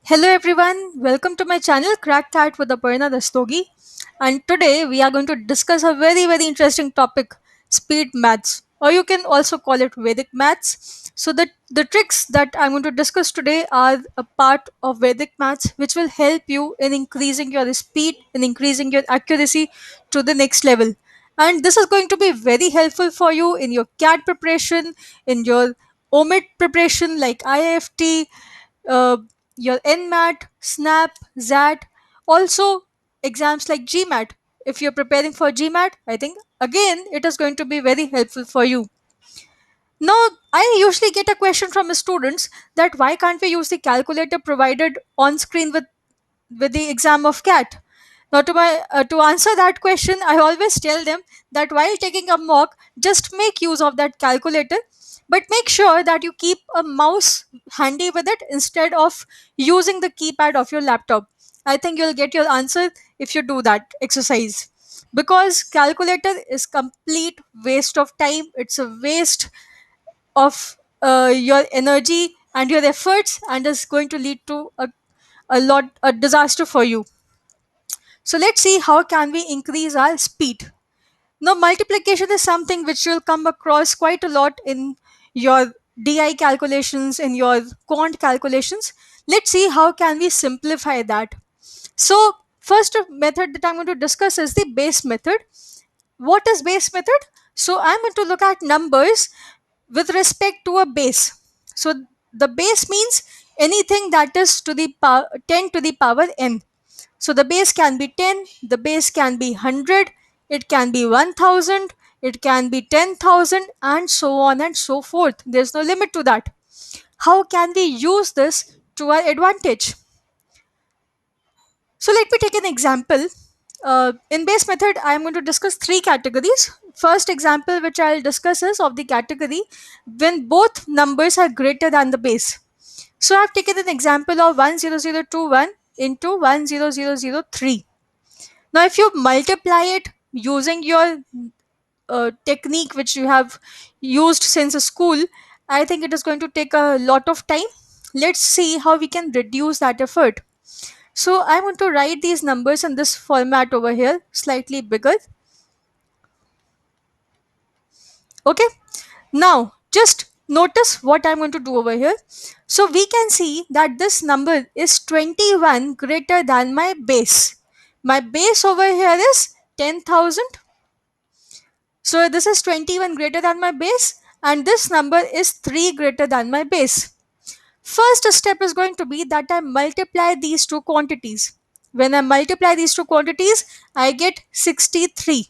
Hello everyone, welcome to my channel Crack Cat with Aparna Rastogi. And today we are going to discuss a very interesting topic, speed maths, or you can also call it Vedic maths. So the tricks that I'm going to discuss today are a part of Vedic maths which will help you in increasing your speed and increasing your accuracy to the next level. And this is going to be very helpful for you in your CAT preparation, in your OMIT preparation like IIFT, uh, your NMAT, SNAP, ZAT, also exams like GMAT. If you're preparing for GMAT, I think again it is going to be very helpful for you. Now, I usually get a question from the students that why can't we use the calculator provided on screen with the exam of CAT? Now, to answer that question, I always tell them that while taking a mock, just make use of that calculator, but make sure that you keep a mouse handy with it instead of using the keypad of your laptop. I think you'll get your answer if you do that exercise. Because calculator is complete waste of time. It's a waste of your energy and your efforts, and is going to lead to a disaster for you. So let's see how can we increase our speed. Now multiplication is something which you'll come across quite a lot in your DI calculations, in your quant calculations. Let's see how can we simplify that. So first method that I'm going to discuss is the base method. What is base method? So I'm going to look at numbers with respect to a base. So the base means anything that is to the power 10 to the power n. So the base can be 10, the base can be 100, it can be 1000, it can be 10,000, and so on and so forth. There's no limit to that. How can we use this to our advantage? So let me take an example. In base method, I am going to discuss three categories. First example which I'll discuss is of the category when both numbers are greater than the base. So I've taken an example of 10021 into 10003. Now, if you multiply it using your technique which you have used since school, I think it is going to take a lot of time. Let's see how we can reduce that effort. So I want to write these numbers in this format over here, slightly bigger. Okay. Now, just notice what I'm going to do over here. So we can see that this number is 21 greater than my base. My base over here is 10,000. So this is 21 greater than my base, and this number is 3 greater than my base. First step is going to be that I multiply these two quantities. When I multiply these two quantities, I get 63.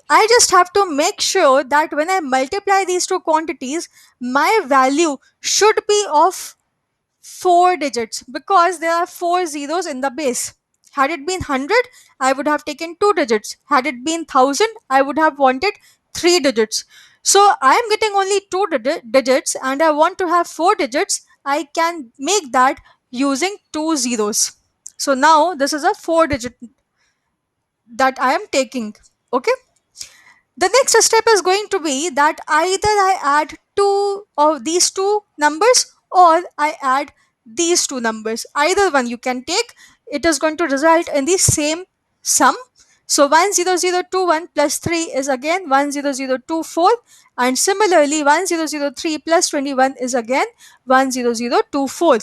I just have to make sure that when I multiply these two quantities, my value should be of 4 digits because there are 4 zeros in the base. Had it been 100, I would have taken 2 digits. Had it been 1000, I would have wanted 3 digits. So I am getting only 2 digits and I want to have 4 digits. I can make that using 2 zeros. So now this is a 4 digit that I am taking. Okay. The next step is going to be that either I add two of these two numbers or I add these two numbers. Either one you can take, it is going to result in the same sum. So 10021 plus 3 is again 10024, and similarly 1003 plus 21 is again 10024.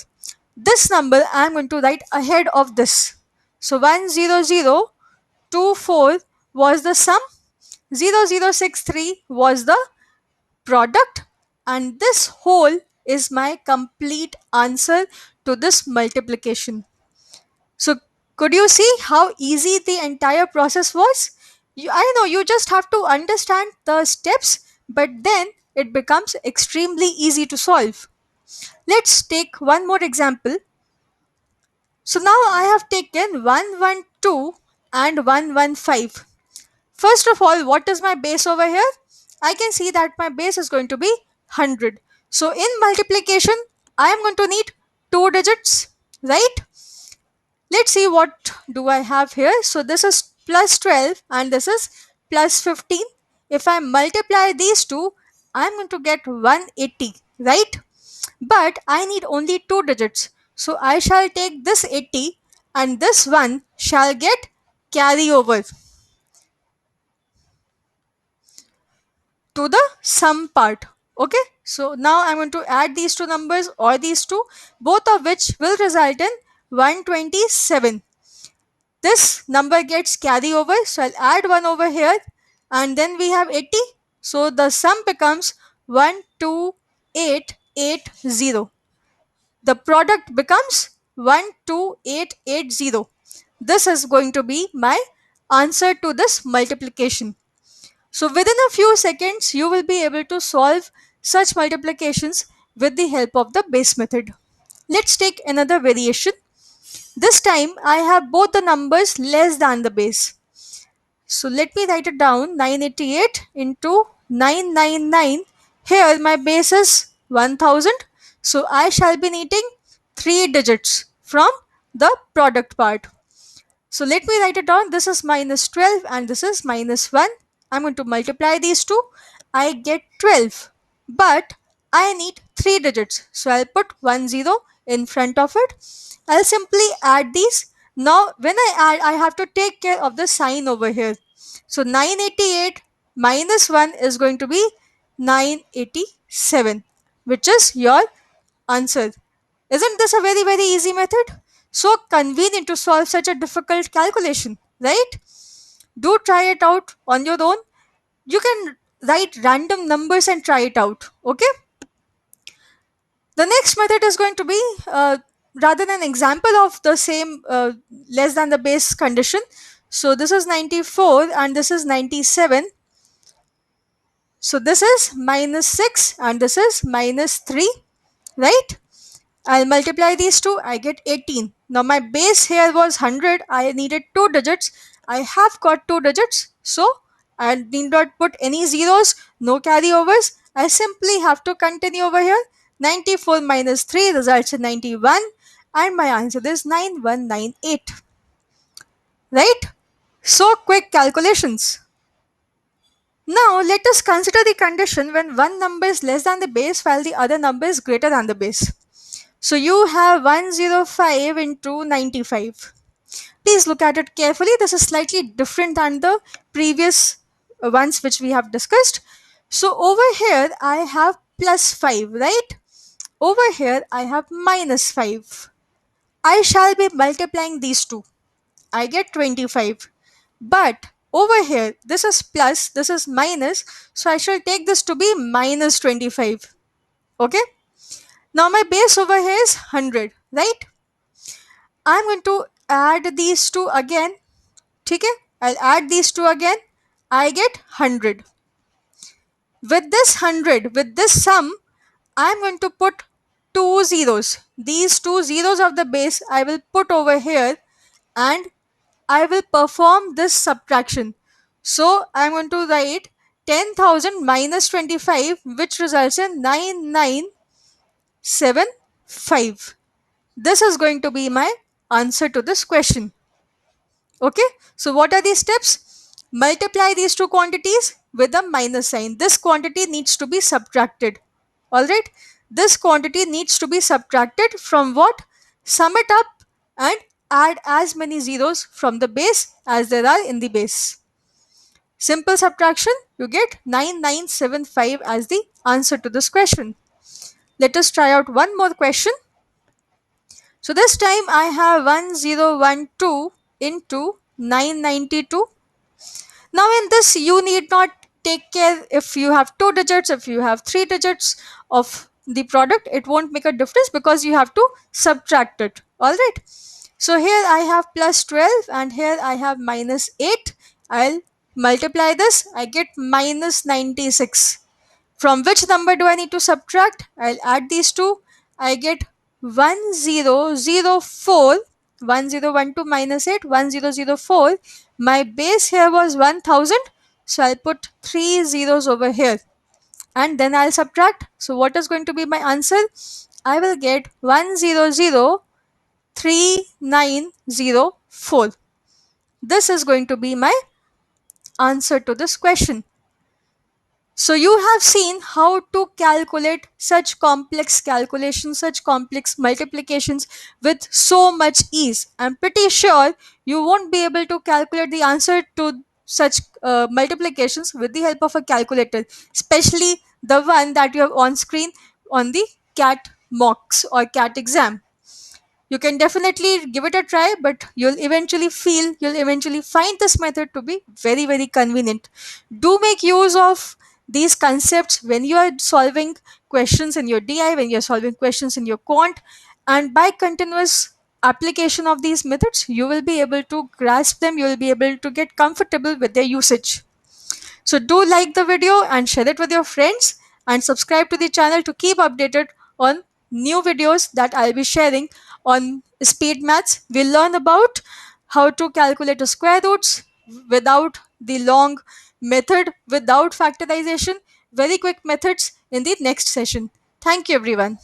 This number I am going to write ahead of this. So 10024 was the sum, 0063 was the product, and this whole is my complete answer to this multiplication. So could you see how easy the entire process was? I know you just have to understand the steps, but then it becomes extremely easy to solve. Let's take one more example. So now I have taken 112 and 115. First of all, what is my base over here? I can see that my base is going to be 100. So in multiplication, I am going to need 2 digits, right? Let's see what do I have here. So this is plus 12 and this is plus 15. If I multiply these two, I'm going to get 180, right? But I need only 2 digits. So I shall take this 80 and this one shall get carry over to the sum part. Okay, so now I'm going to add these two numbers or these two, both of which will result in 127. This number gets carry over, so I'll add 1 over here, and then we have 80. So the sum becomes 12880. The product becomes 12880. This is going to be my answer to this multiplication. So within a few seconds, you will be able to solve such multiplications with the help of the base method. Let's take another variation. This time I have both the numbers less than the base. So let me write it down. 988 into 999. Here my base is 1000. So I shall be needing 3 digits from the product part. So let me write it down. This is minus 12 and this is minus 1. I'm going to multiply these two. I get 12. But I need 3 digits. So I'll put 10 in front of it. I'll simply add these. Now when I add, I have to take care of the sign over here. So 988 minus 1 is going to be 987, which is your answer. Isn't this a very easy method? So convenient to solve such a difficult calculation, right? Do try it out on your own. You can write random numbers and try it out, okay? The next method is going to be rather an example of the same less than the base condition. So this is 94 and this is 97. So this is minus 6 and this is minus 3, right? I'll multiply these two, I get 18. Now my base here was 100, I needed 2 digits. I have got 2 digits, so I need not put any zeros, no carryovers. I simply have to continue over here. 94 minus 3 results in 91 and my answer is 9198. Right? So quick calculations. Now let us consider the condition when one number is less than the base while the other number is greater than the base. So you have 105 into 95. Please look at it carefully. This is slightly different than the previous ones which we have discussed. So over here I have plus 5, right? Over here I have minus 5. I shall be multiplying these two. I get 25. But over here this is plus, this is minus. So I shall take this to be minus 25. Okay? Now my base over here is 100, right? I'm going to add these two again. Okay? I'll add these two again. I get 100. With this 100, with this sum, I'm going to put two zeros. These two zeros of the base I will put over here and I will perform this subtraction. So I'm going to write 10,000 minus 25, which results in 9975. This is going to be my answer to this question. Okay, so what are these steps? Multiply these two quantities with a minus sign. This quantity needs to be subtracted. Alright, this quantity needs to be subtracted from what? Sum it up and add as many zeros from the base as there are in the base. Simple subtraction, you get 9975 as the answer to this question. Let us try out one more question. So this time I have 1012 into 992. Now in this you need not take care if you have 2 digits, if you have 3 digits of the product, it won't make a difference because you have to subtract it. Alright. So here I have plus 12 and here I have minus 8. I'll multiply this, I get minus 96. From which number do I need to subtract? I'll add these two. I get 1004. 1012 minus 8, 1004. My base here was 1000. So I'll put 3 zeros over here. And then I'll subtract. So what is going to be my answer? I will get 1003904. This is going to be my answer to this question. So you have seen how to calculate such complex calculations, such complex multiplications with so much ease. I'm pretty sure you won't be able to calculate the answer to such multiplications with the help of a calculator, especially the one that you have on screen on the CAT mocks or CAT exam. You can definitely give it a try, but you'll eventually find this method to be very, very convenient. Do make use of these concepts when you are solving questions in your DI, when you're solving questions in your quant, and by continuous application of these methods, you will be able to grasp them, you will be able to get comfortable with their usage. So do like the video and share it with your friends, and subscribe to the channel to keep updated on new videos that I'll be sharing on speed maths. We'll learn about how to calculate the square roots without the long method, without factorization, very quick methods in the next session. Thank you everyone.